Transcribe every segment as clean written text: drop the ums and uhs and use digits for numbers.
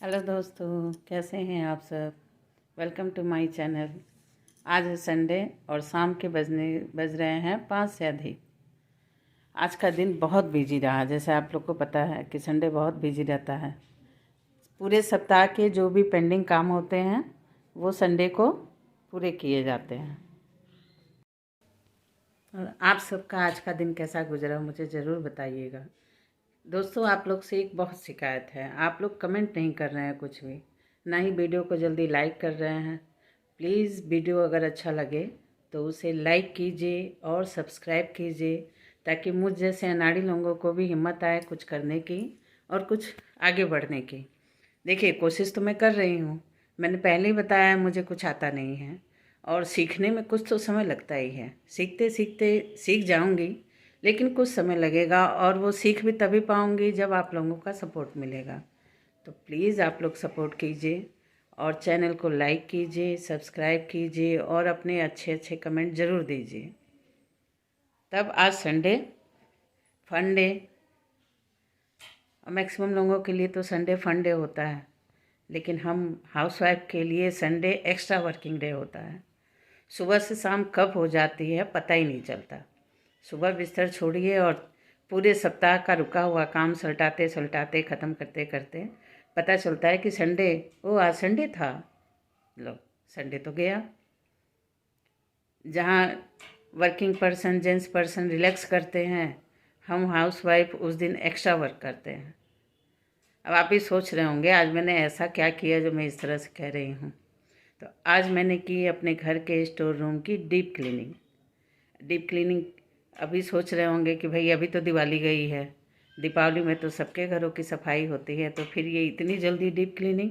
Hello दोस्तों, कैसे हैं आप सब। Welcome to my channel. आज है संडे और शाम के बज रहे हैं 5 से अधिक। आज का दिन बहुत बिजी रहा। जैसे आप लोग को पता है कि संडे बहुत बिजी रहता है। पूरे सप्ताह के जो भी पेंडिंग काम होते हैं वो संडे को पूरे किए जाते हैं। और आप सबका आज का दिन कैसा गुजरा मुझे ज़रूर बताइएगा। दोस्तों, आप लोग से एक बहुत शिकायत है, आप लोग कमेंट नहीं कर रहे हैं कुछ भी, ना ही वीडियो को जल्दी लाइक कर रहे हैं। प्लीज़ वीडियो अगर अच्छा लगे तो उसे लाइक कीजिए और सब्सक्राइब कीजिए, ताकि मुझ जैसे अनाड़ी लोगों को भी हिम्मत आए कुछ करने की और कुछ आगे बढ़ने की। देखिए, कोशिश तो मैं कर रही हूँ। मैंने पहले ही बताया है मुझे कुछ आता नहीं है और सीखने में कुछ तो समय लगता ही है। सीखते सीखते सीख जाऊँगी, लेकिन कुछ समय लगेगा और वो सीख भी तभी पाऊँगी जब आप लोगों का सपोर्ट मिलेगा। तो प्लीज़ आप लोग सपोर्ट कीजिए और चैनल को लाइक कीजिए, सब्सक्राइब कीजिए और अपने अच्छे अच्छे कमेंट ज़रूर दीजिए। तब आज संडे फन डे, और मैक्सिमम लोगों के लिए तो संडे फन डे होता है, लेकिन हम हाउसवाइफ के लिए संडे एक्स्ट्रा वर्किंग डे होता है। सुबह से शाम कब हो जाती है पता ही नहीं चलता। सुबह बिस्तर छोड़िए और पूरे सप्ताह का रुका हुआ काम सलटाते सलटाते ख़त्म करते करते पता चलता है कि संडे, ओ आज संडे था। लो, संडे तो गया। जहाँ working person, gents person relax करते हैं, हम हाउसवाइफ उस दिन एक्स्ट्रा वर्क करते हैं। अब आप भी सोच रहे होंगे आज मैंने ऐसा क्या किया जो मैं इस तरह से कह रही हूँ। तो आज मैंने की अपने घर के स्टोर रूम की डीप क्लीनिंग। अभी सोच रहे होंगे कि भाई अभी तो दिवाली गई है, दीपावली में तो सबके घरों की सफाई होती है, तो फिर ये इतनी जल्दी डीप क्लीनिंग।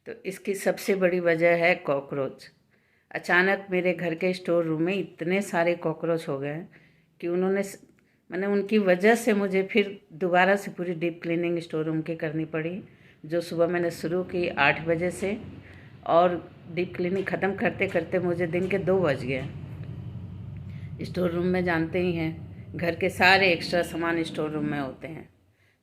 तो इसकी सबसे बड़ी वजह है कॉकरोच। अचानक मेरे घर के स्टोर रूम में इतने सारे कॉकरोच हो गए कि मैंने उनकी वजह से मुझे फिर दोबारा से पूरी डीप क्लीनिंग स्टोर रूम की करनी पड़ी, जो सुबह मैंने शुरू की 8 बजे से, और डीप क्लीनिंग ख़त्म करते करते मुझे दिन के 2 बज गए। स्टोर रूम में जानते ही हैं, घर के सारे एक्स्ट्रा सामान स्टोर रूम में होते हैं।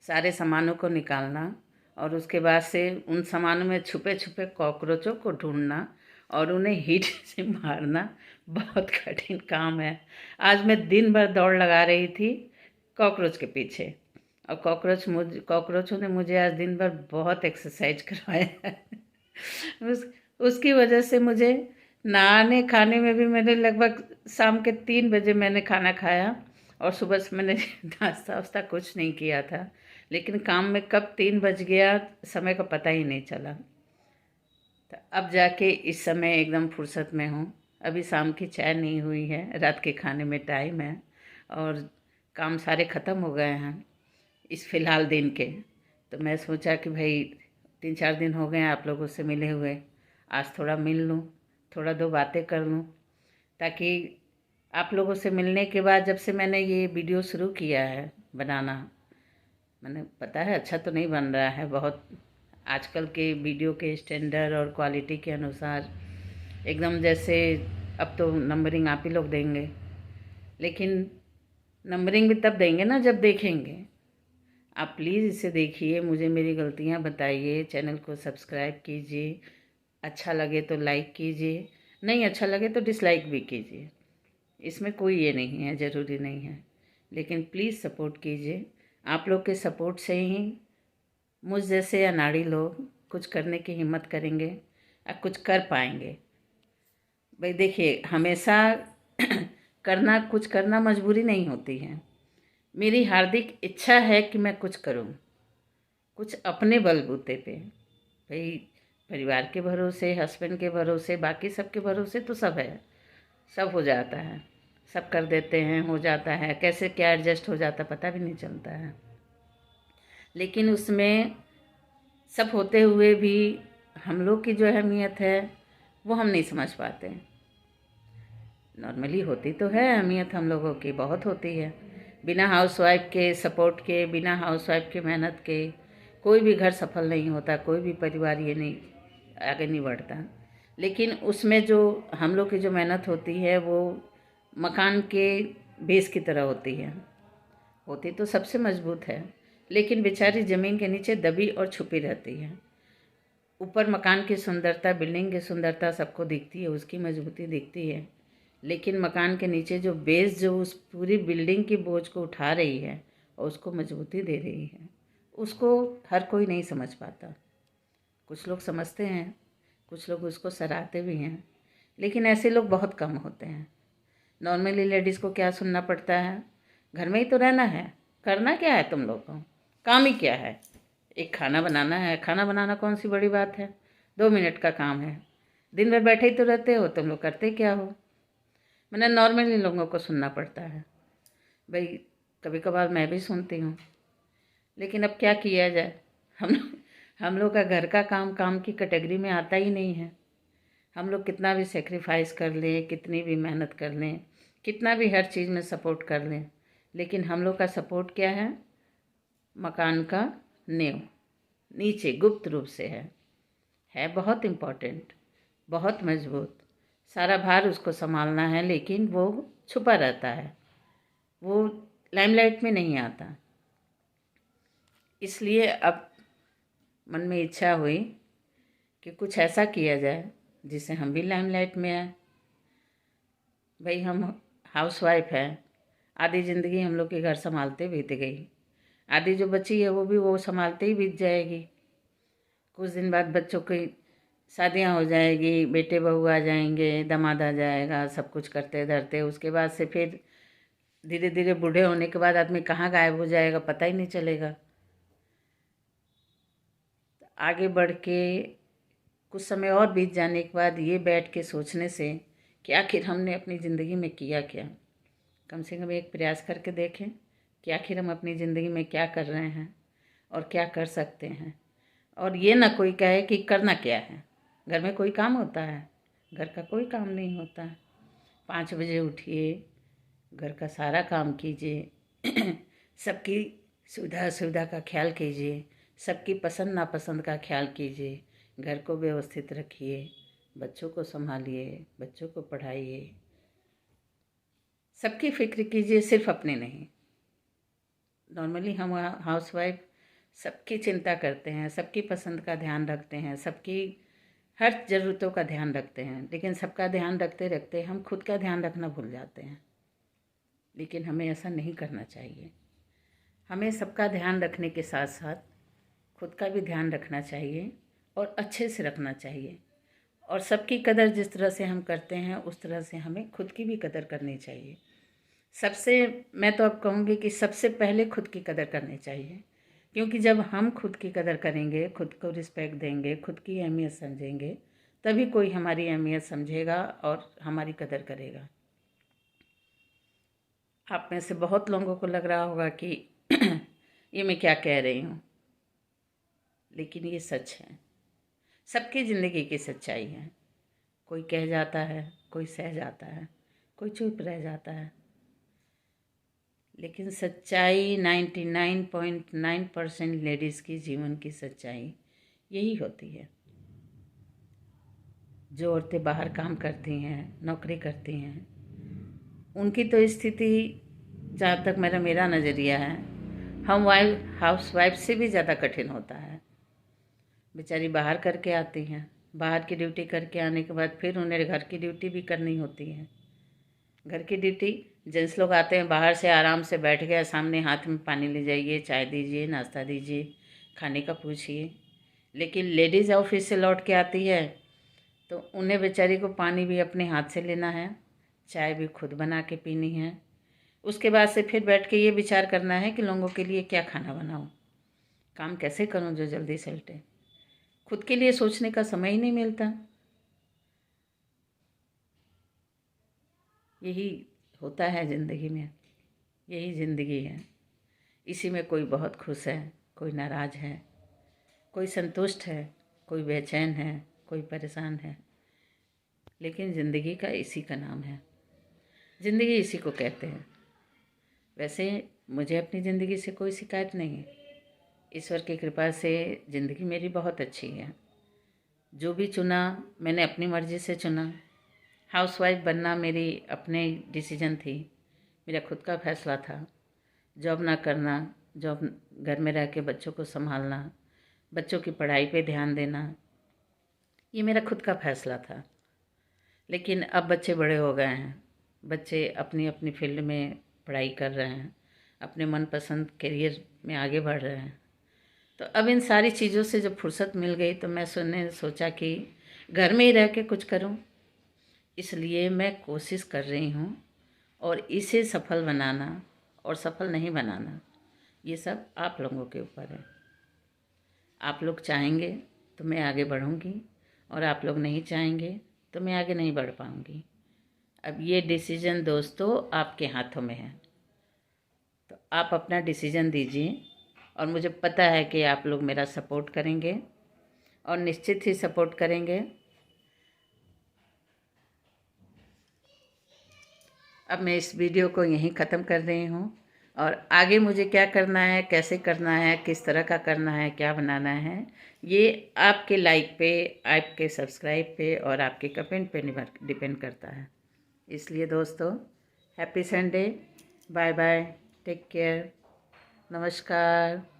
सारे सामानों को निकालना और उसके बाद से उन सामानों में छुपे छुपे कॉकरोचों को ढूंढना और उन्हें हीट से मारना बहुत कठिन काम है। आज मैं दिन भर दौड़ लगा रही थी कॉकरोच के पीछे, और कॉकरोचों ने मुझे आज दिन भर बहुत एक्सरसाइज करवाया है। उसकी वजह से मुझे नहाने खाने में भी, मैंने लगभग शाम के 3 बजे मैंने खाना खाया और सुबह से मैंने नाश्ता वास्ता कुछ नहीं किया था, लेकिन काम में कब 3 बज गया समय का पता ही नहीं चला। तो अब जाके इस समय एकदम फुर्सत में हूँ। अभी शाम की चाय नहीं हुई है, रात के खाने में टाइम है और काम सारे ख़त्म हो गए हैं इस फ़िलहाल दिन के। तो मैं सोचा कि भाई 3-4 दिन हो गए आप लोगों से मिले हुए, आज थोड़ा मिल लूँ, थोड़ा 2 बातें कर लूँ, ताकि आप लोगों से मिलने के बाद जब से मैंने ये वीडियो शुरू किया है बनाना, मैंने पता है अच्छा तो नहीं बन रहा है बहुत, आजकल के वीडियो के स्टैंडर्ड और क्वालिटी के अनुसार एकदम जैसे, अब तो नंबरिंग आप ही लोग देंगे, लेकिन नंबरिंग भी तब देंगे ना जब देखेंगे। आप प्लीज़ इसे देखिए, मुझे मेरी गलतियाँ बताइए, चैनल को सब्सक्राइब कीजिए, अच्छा लगे तो लाइक कीजिए, नहीं अच्छा लगे तो डिसलाइक भी कीजिए। इसमें कोई ये नहीं है, ज़रूरी नहीं है, लेकिन प्लीज़ सपोर्ट कीजिए। आप लोग के सपोर्ट से ही मुझ जैसे अनाड़ी लोग कुछ करने की हिम्मत करेंगे और कुछ कर पाएंगे। भाई देखिए, हमेशा कुछ करना मजबूरी नहीं होती है। मेरी हार्दिक इच्छा है कि मैं कुछ करूं, कुछ अपने बलबूते पे। भाई परिवार के भरोसे, हस्बैंड के भरोसे, बाकी सबके भरोसे तो सब है, सब हो जाता है, सब कर देते हैं, हो जाता है, कैसे क्या एडजस्ट हो जाता पता भी नहीं चलता है। लेकिन उसमें सब होते हुए भी हम लोग की जो अहमियत है वो हम नहीं समझ पाते। नॉर्मली होती तो है अहमियत, हम लोगों की बहुत होती है। बिना हाउसवाइफ के सपोर्ट के, बिना हाउसवाइफ के मेहनत के कोई भी घर सफल नहीं होता, कोई भी परिवार ये नहीं आगे नहीं बढ़ता। लेकिन उसमें जो हम लोग की जो मेहनत होती है वो मकान के बेस की तरह होती है, होती तो सबसे मजबूत है, लेकिन बेचारी ज़मीन के नीचे दबी और छुपी रहती है। ऊपर मकान की सुंदरता, बिल्डिंग की सुंदरता सबको दिखती है, उसकी मजबूती दिखती है, लेकिन मकान के नीचे जो बेस जो उस पूरी बिल्डिंग की बोझ को उठा रही है और उसको मजबूती दे रही है, उसको हर कोई नहीं समझ पाता। कुछ लोग समझते हैं, कुछ लोग उसको सराहते भी हैं, लेकिन ऐसे लोग बहुत कम होते हैं। नॉर्मली लेडीज़ को क्या सुनना पड़ता है? घर में ही तो रहना है, करना क्या है तुम लोग को, काम ही क्या है, एक खाना बनाना है। खाना बनाना कौन सी बड़ी बात है, 2 मिनट का काम है। दिन भर बैठे ही तो रहते हो, तुम लोग करते क्या हो? मैंने नॉर्मली लोगों को सुनना पड़ता है। भाई कभी कभार मैं भी सुनती हूँ, लेकिन अब क्या किया जाए, हम लोग का घर का काम काम की कैटेगरी में आता ही नहीं है। हम लोग कितना भी सेक्रीफाइस कर लें, कितनी भी मेहनत कर लें, कितना भी हर चीज़ में सपोर्ट कर लें, लेकिन हम लोग का सपोर्ट क्या है? मकान का नींव नीचे गुप्त रूप से है बहुत इम्पोर्टेंट, बहुत मजबूत। सारा भार उसको संभालना है, लेकिन वो छुपा रहता है, वो लाइमलाइट में नहीं आता। इसलिए अब मन में इच्छा हुई कि कुछ ऐसा किया जाए जिससे हम भी लाइमलाइट में आए। भाई हम हाउसवाइफ हैं, आधी ज़िंदगी हम लोग के घर संभालते बीत गई, आधी जो बची है वो भी वो संभालते ही बीत जाएगी। कुछ दिन बाद बच्चों की शादियां हो जाएगी, बेटे बहू आ जाएंगे, दामाद आ जाएगा, सब कुछ करते धरते उसके बाद से फिर धीरे धीरे बूढ़े होने के बाद आदमी कहाँ गायब हो जाएगा पता ही नहीं चलेगा। आगे बढ़ के कुछ समय और बीत जाने के बाद ये बैठ के सोचने से कि आखिर हमने अपनी ज़िंदगी में किया क्या, कम से कम एक प्रयास करके देखें कि आखिर हम अपनी ज़िंदगी में क्या कर रहे हैं और क्या कर सकते हैं। और ये ना कोई कहे कि करना क्या है, घर में कोई काम होता है? घर का कोई काम नहीं होता है। 5 बजे उठिए, घर का सारा काम कीजिए, सबकी सुविधा असुविधा का ख्याल कीजिए, सबकी पसंद नापसंद का ख्याल कीजिए, घर को व्यवस्थित रखिए, बच्चों को संभालिए, बच्चों को पढ़ाइए, सबकी फिक्र कीजिए, सिर्फ अपने नहीं। नॉर्मली हम हाउसवाइफ सबकी चिंता करते हैं, सबकी पसंद का ध्यान रखते हैं, सबकी हर ज़रूरतों का ध्यान रखते हैं, लेकिन सबका ध्यान रखते रखते हम खुद का ध्यान रखना भूल जाते हैं। लेकिन हमें ऐसा नहीं करना चाहिए। हमें सबका ध्यान रखने के साथ साथ खुद का भी ध्यान रखना चाहिए और अच्छे से रखना चाहिए। और सबकी कदर जिस तरह से हम करते हैं उस तरह से हमें खुद की भी कदर करनी चाहिए। सबसे मैं तो अब कहूँगी कि सबसे पहले खुद की कदर करनी चाहिए, क्योंकि जब हम खुद की कदर करेंगे, खुद को रिस्पेक्ट देंगे, खुद की अहमियत समझेंगे, तभी कोई हमारी अहमियत समझेगा और हमारी कदर करेगा। आप में से बहुत लोगों को लग रहा होगा कि ये मैं क्या कह रही हूँ, लेकिन ये सच है, सबकी ज़िंदगी की सच्चाई है। कोई कह जाता है, कोई सह जाता है, कोई चुप रह जाता है, लेकिन सच्चाई 99.9% लेडीज़ की जीवन की सच्चाई यही होती है। जो औरतें बाहर काम करती हैं, नौकरी करती हैं, उनकी तो स्थिति, जहाँ तक मेरा नज़रिया है, हाउस वाइफ से भी ज़्यादा कठिन होता है। बेचारी बाहर करके आती हैं, बाहर की ड्यूटी करके आने के बाद फिर उन्हें घर की ड्यूटी भी करनी होती है। घर की ड्यूटी, जेंट्स लोग आते हैं बाहर से, आराम से बैठ गए, सामने हाथ में पानी ले जाइए, चाय दीजिए, नाश्ता दीजिए, खाने का पूछिए। लेकिन लेडीज़ ऑफिस से लौट के आती है तो उन्हें बेचारी को पानी भी अपने हाथ से लेना है, चाय भी खुद बना के पीनी है। उसके बाद से फिर बैठ के ये विचार करना है कि लोगों के लिए क्या खाना बनाऊँ, काम कैसे करूँ जो जल्दी सलटे। खुद के लिए सोचने का समय ही नहीं मिलता। यही होता है ज़िंदगी में, यही ज़िंदगी है। इसी में कोई बहुत खुश है, कोई नाराज़ है, कोई संतुष्ट है, कोई बेचैन है, कोई परेशान है, लेकिन ज़िंदगी का इसी का नाम है, ज़िंदगी इसी को कहते हैं। वैसे मुझे अपनी ज़िंदगी से कोई शिकायत नहीं है, ईश्वर की कृपा से ज़िंदगी मेरी बहुत अच्छी है। जो भी चुना मैंने अपनी मर्ज़ी से चुना। हाउसवाइफ बनना मेरी अपने डिसीजन थी, मेरा खुद का फैसला था। जॉब ना करना, जॉब घर में रह के बच्चों को संभालना, बच्चों की पढ़ाई पे ध्यान देना, ये मेरा खुद का फैसला था। लेकिन अब बच्चे बड़े हो गए हैं, बच्चे अपनी अपनी फील्ड में पढ़ाई कर रहे हैं, अपने मनपसंद करियर में आगे बढ़ रहे हैं। तो अब इन सारी चीज़ों से जब फुर्सत मिल गई तो मैं सोचा कि घर में ही रह के कुछ करूं। इसलिए मैं कोशिश कर रही हूं, और इसे सफल बनाना और सफल नहीं बनाना ये सब आप लोगों के ऊपर है। आप लोग चाहेंगे तो मैं आगे बढ़ूंगी, और आप लोग नहीं चाहेंगे तो मैं आगे नहीं बढ़ पाऊंगी। अब ये डिसीजन दोस्तों आपके हाथों में है, तो आप अपना डिसीजन दीजिए। और मुझे पता है कि आप लोग मेरा सपोर्ट करेंगे, और निश्चित ही सपोर्ट करेंगे। अब मैं इस वीडियो को यहीं ख़त्म कर रही हूँ, और आगे मुझे क्या करना है, कैसे करना है, किस तरह का करना है, क्या बनाना है, ये आपके लाइक पे, आपके सब्सक्राइब पे और आपके कमेंट पे डिपेंड करता है। इसलिए दोस्तों, happy Sunday, bye bye, take care, नमस्कार।